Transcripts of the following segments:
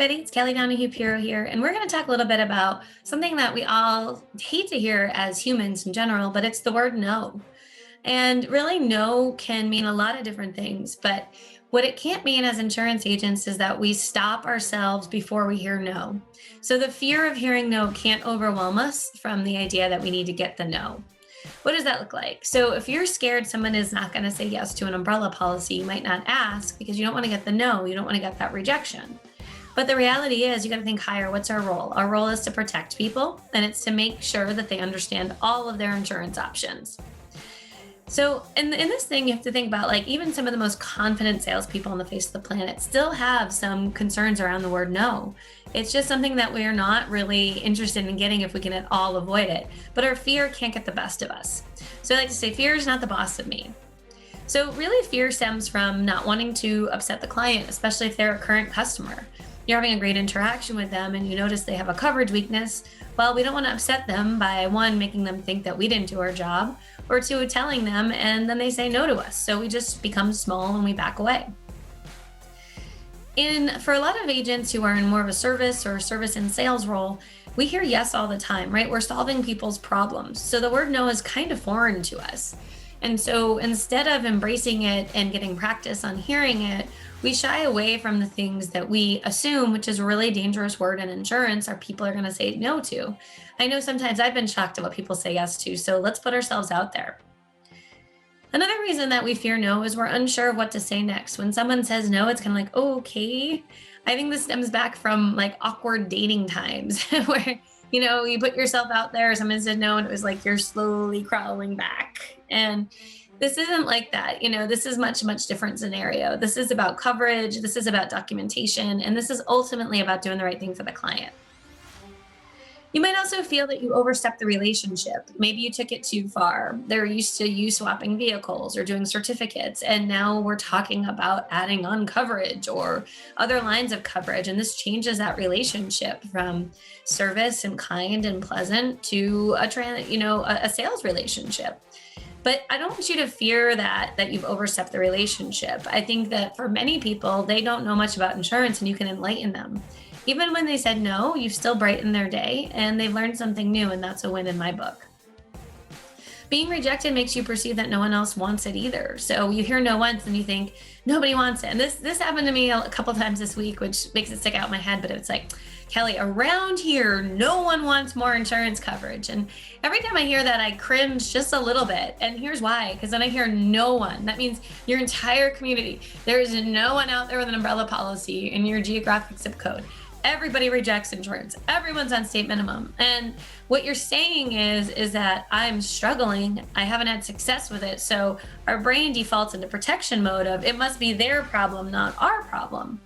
everybody, it's Kelly Donahue Puro here, and we're going to talk a little bit about something that we all hate to hear as humans in general, but it's the word no. And really, no can mean a lot of different things, but what it can't mean as insurance agents is that we stop ourselves before we hear no. So the fear of hearing no can't overwhelm us from the idea that we need to get the no. What does that look like? So if you're scared someone is not going to say yes to an umbrella policy, you might not ask because you don't want to get the no, you don't want to get that rejection. But the reality is you got to think higher. What's our role? Our role is to protect people, and it's to make sure that they understand all of their insurance options. So in this thing, you have to think about, like, even some of the most confident salespeople on the face of the planet still have some concerns around the word no. It's just something that we are not really interested in getting if we can at all avoid it. But our fear can't get the best of us. So I like to say fear is not the boss of me. So really, fear stems from not wanting to upset the client, especially if they're a current customer. You're having a great interaction with them and you notice they have a coverage weakness. Well, we don't want to upset them by, one, making them think that we didn't do our job, or two, telling them and then they say no to us. So we just become small and we back away. And for a lot of agents who are in more of a service or service and sales role, we hear yes all the time, right? We're solving people's problems. So the word no is kind of foreign to us. And so instead of embracing it and getting practice on hearing it, we shy away from the things that we assume, which is a really dangerous word in insurance, our people are going to say no to. I know sometimes I've been shocked at what people say yes to, so let's put ourselves out there. Another reason that we fear no is we're unsure of what to say next. When someone says no, it's kind of like, oh, okay. I think this stems back from like awkward dating times where, you put yourself out there, someone said no, and it was like you're slowly crawling back. And this isn't like that. This is much, much different scenario. This is about coverage. This is about documentation. And this is ultimately about doing the right thing for the client. You might also feel that you overstepped the relationship. Maybe you took it too far. They're used to you swapping vehicles or doing certificates. And now we're talking about adding on coverage or other lines of coverage. And this changes that relationship from service and kind and pleasant to a sales relationship. But I don't want you to fear that you've overstepped the relationship. I think that for many people, they don't know much about insurance and you can enlighten them. Even when they said no, you've still brightened their day and they've learned something new, and that's a win in my book. Being rejected makes you perceive that no one else wants it either. So you hear no once and you think nobody wants it. And this happened to me a couple times this week, which makes it stick out in my head, but it's like, Kelly, around here, no one wants more insurance coverage. And every time I hear that, I cringe just a little bit. And here's why, because then I hear no one. That means your entire community. There is no one out there with an umbrella policy in your geographic zip code. Everybody rejects insurance. Everyone's on state minimum. And what you're saying is that I'm struggling. I haven't had success with it. So our brain defaults into protection mode of it must be their problem, not our problem.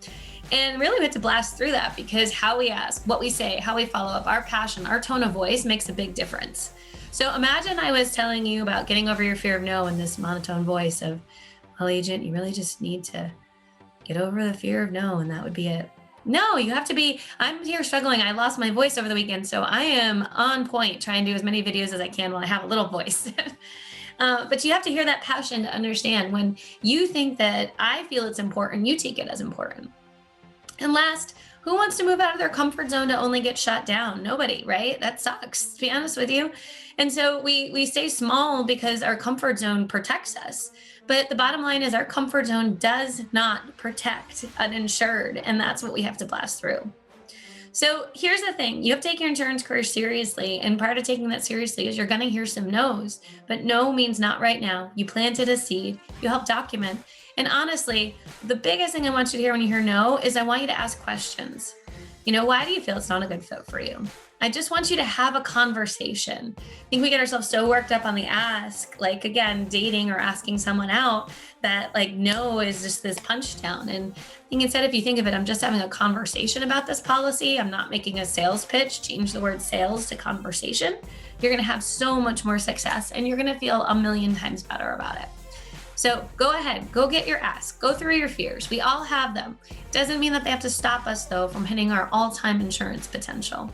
And really we have to blast through that, because how we ask, what we say, how we follow up, our passion, our tone of voice makes a big difference. So imagine I was telling you about getting over your fear of no in this monotone voice of, well, agent, you really just need to get over the fear of no, and that would be it. No, you have to be, I'm here struggling. I lost my voice over the weekend, so I am on point trying to do as many videos as I can while I have a little voice. But you have to hear that passion to understand when you think that I feel it's important, you take it as important. And last, who wants to move out of their comfort zone to only get shot down? Nobody, right? That sucks, to be honest with you. And so we stay small because our comfort zone protects us. But the bottom line is our comfort zone does not protect uninsured, and that's what we have to blast through. So here's the thing. You have to take your insurance career seriously, and part of taking that seriously is you're going to hear some no's, but no means not right now. You planted a seed. You help document. And honestly, the biggest thing I want you to hear when you hear no is I want you to ask questions. Why do you feel it's not a good fit for you? I just want you to have a conversation. I think we get ourselves so worked up on the ask, like, again, dating or asking someone out, that like no is just this punch down. And I think instead, if you think of it, I'm just having a conversation about this policy. I'm not making a sales pitch. Change the word sales to conversation. You're going to have so much more success, and you're going to feel a million times better about it. So go ahead, go get your ask, go through your fears. We all have them. Doesn't mean that they have to stop us though from hitting our all-time insurance potential.